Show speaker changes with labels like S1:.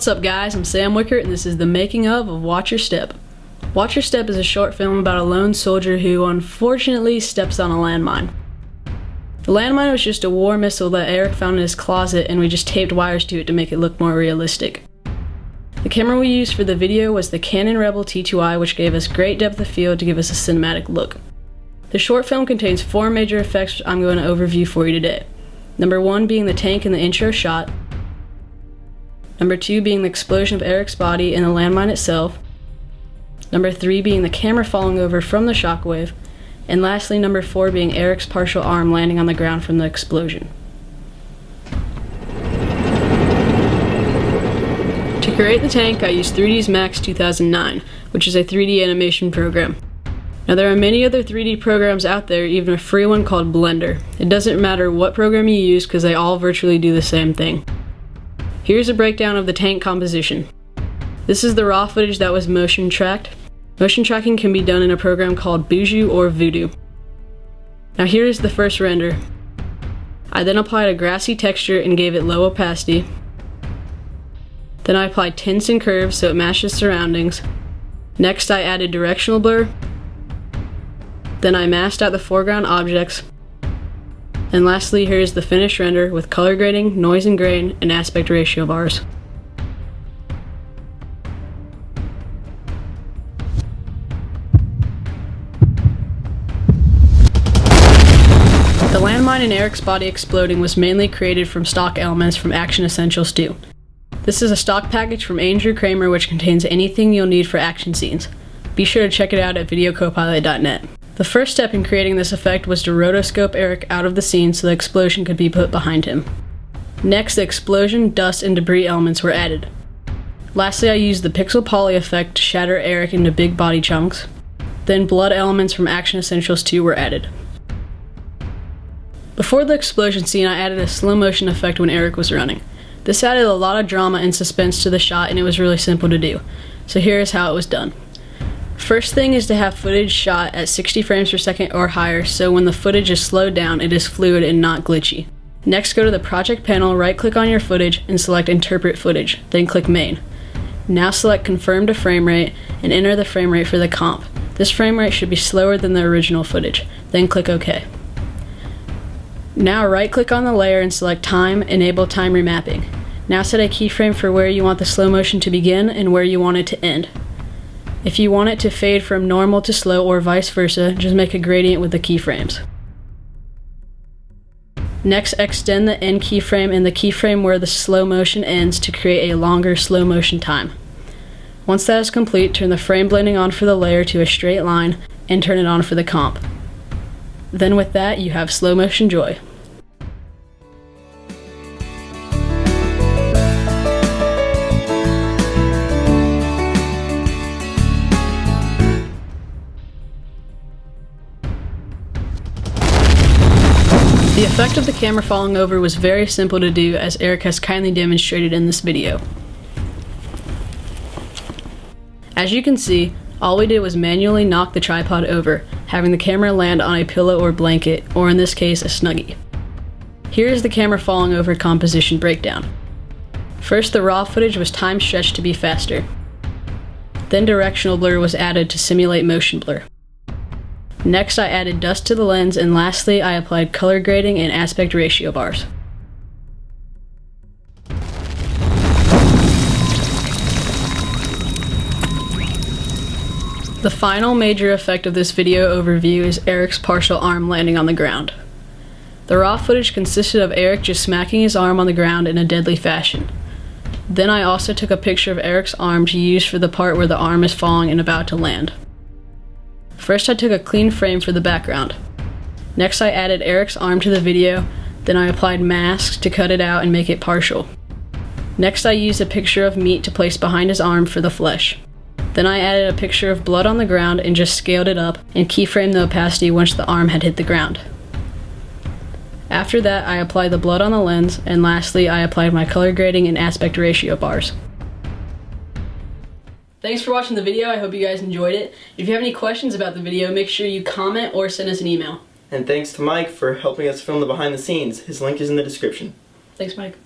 S1: What's up guys, I'm Sam Wickert and this is the making of Watch Your Step. Watch Your Step is a short film about a lone soldier who unfortunately steps on a landmine. The landmine was just a war missile that Eric found in his closet and we just taped wires to it to make it look more realistic. The camera we used for the video was the Canon Rebel T2i, which gave us great depth of field to give us a cinematic look. The short film contains 4 major effects which I'm going to overview for you today. Number 1 being the tank in the intro shot. Number 2 being the explosion of Eric's body and the landmine itself. Number 3 being the camera falling over from the shockwave. And lastly, number 4 being Eric's partial arm landing on the ground from the explosion. To create the tank, I used 3ds Max 2009, which is a 3D animation program. Now there are many other 3D programs out there, even a free one called Blender. It doesn't matter what program you use because they all virtually do the same thing. Here's a breakdown of the tank composition. This is the raw footage that was motion tracked. Motion tracking can be done in a program called Buju or Voodoo. Now here is the first render. I then applied a grassy texture and gave it low opacity. Then I applied tints and curves so it matches surroundings. Next I added directional blur. Then I masked out the foreground objects. And lastly, here is the finished render with color grading, noise and grain, and aspect ratio bars. The landmine in Eric's body exploding was mainly created from stock elements from Action Essentials 2. This is a stock package from Andrew Kramer which contains anything you'll need for action scenes. Be sure to check it out at videocopilot.net. The first step in creating this effect was to rotoscope Eric out of the scene so the explosion could be put behind him. Next, the explosion, dust, and debris elements were added. Lastly, I used the pixel poly effect to shatter Eric into big body chunks. Then blood elements from Action Essentials 2 were added. Before the explosion scene, I added a slow motion effect when Eric was running. This added a lot of drama and suspense to the shot and it was really simple to do. So here is how it was done. First thing is to have footage shot at 60 frames per second or higher so when the footage is slowed down it is fluid and not glitchy. Next, go to the project panel, right click on your footage and select interpret footage, then click main. Now select confirm to frame rate and enter the frame rate for the comp. This frame rate should be slower than the original footage, then click OK. Now right click on the layer and select time, enable time remapping. Now set a keyframe for where you want the slow motion to begin and where you want it to end. If you want it to fade from normal to slow or vice versa, just make a gradient with the keyframes. Next, extend the end keyframe and the keyframe where the slow motion ends to create a longer slow motion time. Once that is complete, turn the frame blending on for the layer to a straight line and turn it on for the comp. Then with that, you have slow motion joy. The effect of the camera falling over was very simple to do, as Eric has kindly demonstrated in this video. As you can see, all we did was manually knock the tripod over, having the camera land on a pillow or blanket, or in this case a Snuggie. Here is the camera falling over composition breakdown. First, the raw footage was time stretched to be faster. Then directional blur was added to simulate motion blur. Next, I added dust to the lens, and lastly, I applied color grading and aspect ratio bars. The final major effect of this video overview is Eric's partial arm landing on the ground. The raw footage consisted of Eric just smacking his arm on the ground in a deadly fashion. Then I also took a picture of Eric's arm to use for the part where the arm is falling and about to land. First, I took a clean frame for the background. Next, I added Eric's arm to the video, then I applied masks to cut it out and make it partial. Next, I used a picture of meat to place behind his arm for the flesh. Then I added a picture of blood on the ground and just scaled it up and keyframed the opacity once the arm had hit the ground. After that, I applied the blood on the lens, and lastly, I applied my color grading and aspect ratio bars. Thanks for watching the video. I hope you guys enjoyed it. If you have any questions about the video, make sure you comment or send us an email.
S2: And thanks to Mike for helping us film the behind the scenes. His link is in the description.
S1: Thanks, Mike.